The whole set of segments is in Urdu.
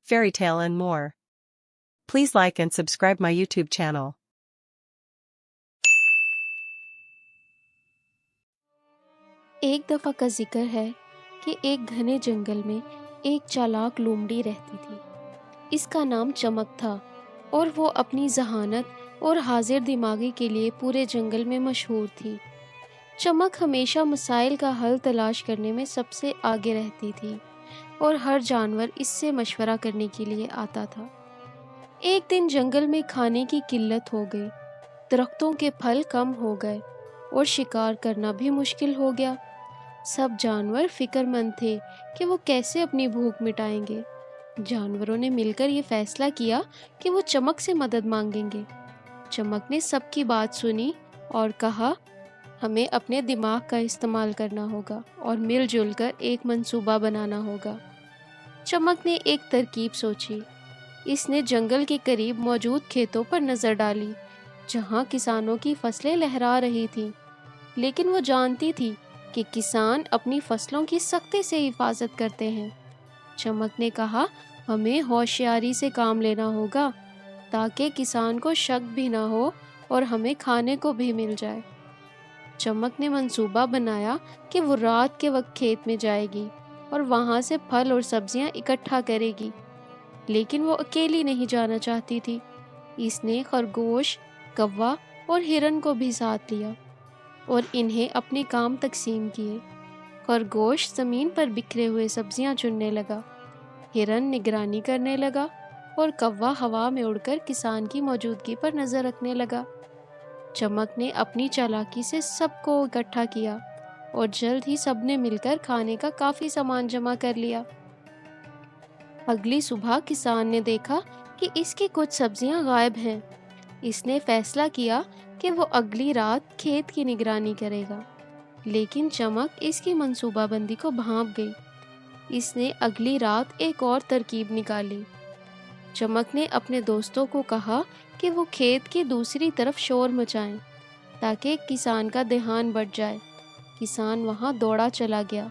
fairy tale and more. Please like and subscribe my YouTube channel. ایک دفعہ کا ذکر ہے کہ ایک گھنے جنگل میں ایک چالاک لومڑی رہتی تھی۔ اس کا نام چمک تھا اور وہ اپنی ذہانت اور حاضر دماغی کے لیے پورے جنگل میں مشہور تھی۔ چمک ہمیشہ مسائل کا حل تلاش کرنے میں سب سے آگے رہتی تھی اور ہر جانور اس سے مشورہ کرنے کے لیے آتا تھا۔ ایک دن جنگل میں کھانے کی قلت ہو گئی، درختوں کے پھل کم ہو گئے اور شکار کرنا بھی مشکل ہو گیا۔ سب جانور فکر مند تھے کہ وہ کیسے اپنی بھوک مٹائیں گے۔ جانوروں نے مل کر یہ فیصلہ کیا کہ وہ چمک سے مدد مانگیں گے۔ چمک نے سب کی بات سنی اور کہا، ہمیں اپنے دماغ کا استعمال کرنا ہوگا اور مل جل کر ایک منصوبہ بنانا ہوگا۔ چمک نے ایک ترکیب سوچی۔ اس نے جنگل کے قریب موجود کھیتوں پر نظر ڈالی جہاں کسانوں کی فصلیں لہرا رہی تھیں، لیکن وہ جانتی تھی کہ کسان اپنی فصلوں کی سختی سے حفاظت کرتے ہیں۔ چمک نے کہا، ہمیں ہوشیاری سے کام لینا ہوگا تاکہ کسان کو شک بھی نہ ہو اور ہمیں کھانے کو بھی مل جائے۔ چمک نے منصوبہ بنایا کہ وہ رات کے وقت کھیت میں جائے گی اور وہاں سے پھل اور سبزیاں اکٹھا کرے گی، لیکن وہ اکیلی نہیں جانا چاہتی تھی۔ اس نے خرگوش، کوا اور ہرن کو بھی ساتھ لیا اور انہیں اپنے کام تقسیم کیے۔ خرگوش زمین پر بکھرے ہوئے سبزیاں چننے لگا، ہرن نگرانی کرنے لگا اور کوا ہوا میں اڑ کر کسان کی موجودگی پر نظر رکھنے لگا۔ چمک نے اپنی چالاکی سے سب کو اکٹھا کیا اور جلد ہی سب نے مل کر کھانے کا کافی سامان جمع کر لیا۔ اگلی صبح کسان نے دیکھا کہ اس کی کچھ سبزیاں غائب ہیں۔ اس نے فیصلہ کیا کہ وہ اگلی رات کھیت کی نگرانی کرے گا، لیکن چمک اس کی منصوبہ بندی کو بھانپ گئی۔ اس نے اگلی رات ایک اور ترکیب نکالی۔ چمک نے اپنے دوستوں کو کہا کہ وہ کھیت کی دوسری طرف شور مچائیں تاکہ کسان کا دھیان بٹ جائے۔ کسان وہاں دوڑا چلا گیا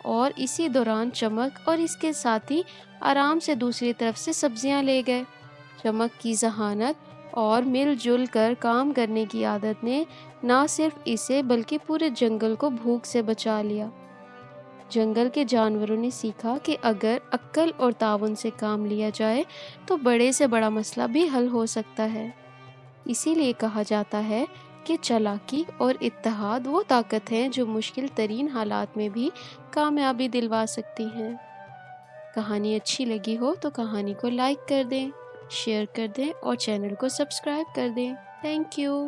اور اسی دوران چمک اور اس کے ساتھی آرام سے دوسری طرف سے سبزیاں لے گئے۔ چمک کی ذہانت اور مل جل کر کام کرنے کی عادت نے نہ صرف اسے بلکہ پورے جنگل کو بھوک سے بچا لیا۔ جنگل کے جانوروں نے سیکھا کہ اگر عقل اور تعاون سے کام لیا جائے تو بڑے سے بڑا مسئلہ بھی حل ہو سکتا ہے۔ اسی لیے کہا جاتا ہے کہ چالاکی اور اتحاد وہ طاقت ہیں جو مشکل ترین حالات میں بھی کامیابی دلوا سکتی ہیں۔ کہانی اچھی لگی ہو تو کہانی کو لائک کر دیں، شیئر کر دیں اور چینل کو سبسکرائب کر دیں۔ Thank you.